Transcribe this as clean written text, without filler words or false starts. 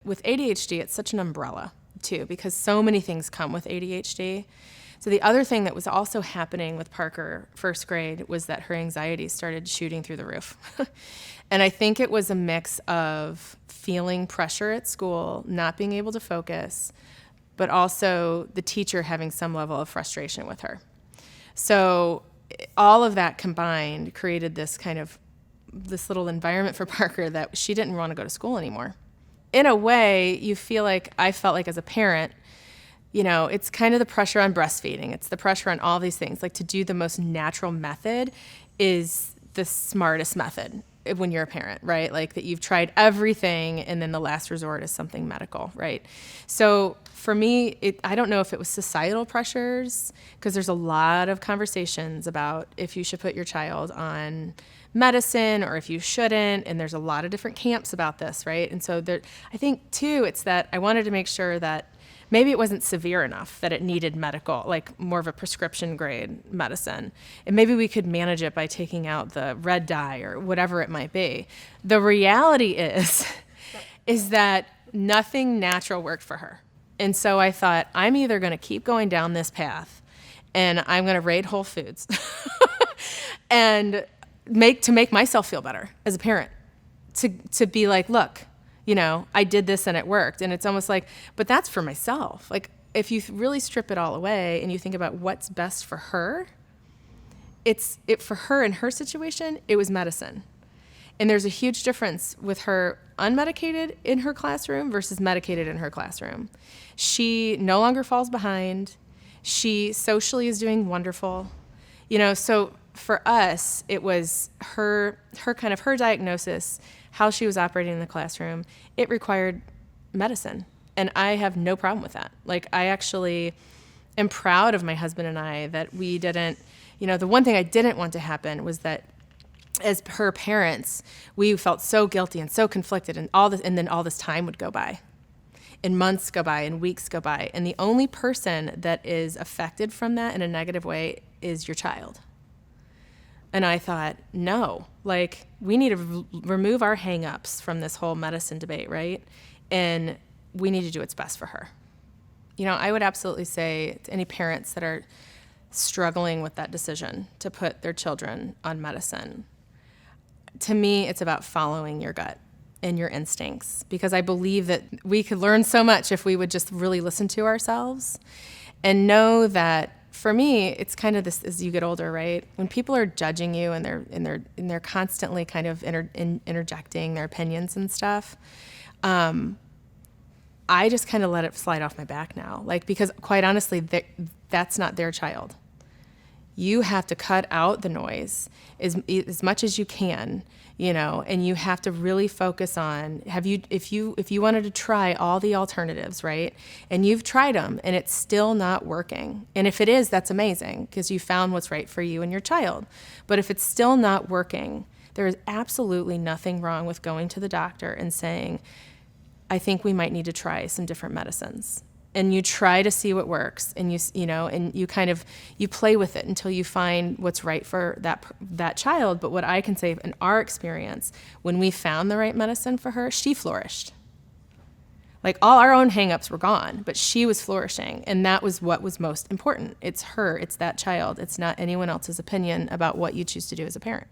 with ADHD, it's such an umbrella too, because so many things come with ADHD. So the other thing that was also happening with Parker first grade was that her anxiety started shooting through the roof. And I think it was a mix of feeling pressure at school, not being able to focus, but also the teacher having some level of frustration with her. So all of that combined created this little environment for Parker that she didn't want to go to school anymore. In a way, I felt like as a parent, it's kind of the pressure on breastfeeding. It's the pressure on all these things. Like, to do the most natural method is the smartest method when you're a parent, right? Like, that you've tried everything and then the last resort is something medical, right? So for me, I don't know if it was societal pressures, because there's a lot of conversations about if you should put your child on medicine or if you shouldn't, and there's a lot of different camps about this, right? And so I think too, it's that I wanted to make sure that maybe it wasn't severe enough that it needed medical, like more of a prescription grade medicine. And maybe we could manage it by taking out the red dye or whatever it might be. The reality is that nothing natural worked for her. And so I thought, I'm either going to keep going down this path and I'm going to raid Whole Foods and make myself feel better as a parent, to be like, look, I did this and it worked. And it's almost like, but that's for myself. Like, if you really strip it all away and you think about what's best for her, for her in her situation, it was medicine. And there's a huge difference with her unmedicated in her classroom versus medicated in her classroom. She no longer falls behind. She socially is doing wonderful. So for us, it was her diagnosis, how she was operating in the classroom. It required medicine. And I have no problem with that. Like, I actually am proud of my husband and I that we didn't, the one thing I didn't want to happen was that as her parents, we felt so guilty and so conflicted, and then all this time would go by, and months go by, and weeks go by, and the only person that is affected from that in a negative way is your child. And I thought, no, like, we need to remove our hang-ups from this whole medicine debate, right? And we need to do what's best for her. I would absolutely say to any parents that are struggling with that decision to put their children on medicine, to me, it's about following your gut and your instincts, because I believe that we could learn so much if we would just really listen to ourselves and know that. For me, it's kind of this, as you get older, right? When people are judging you and they're constantly kind of interjecting their opinions and stuff, I just kind of let it slide off my back now. Like, because quite honestly, that's not their child. You have to cut out the noise as much as you can, and you have to really focus on, if you wanted to try all the alternatives, right? And you've tried them and it's still not working. And if it is, that's amazing, because you found what's right for you and your child. But if it's still not working, there is absolutely nothing wrong with going to the doctor and saying, I think we might need to try some different medicines. And you try to see what works, and you play with it until you find what's right for that child. But what I can say in our experience, when we found the right medicine for her, she flourished. Like, all our own hangups were gone, but she was flourishing, and that was what was most important. It's her, it's that child. It's not anyone else's opinion about what you choose to do as a parent.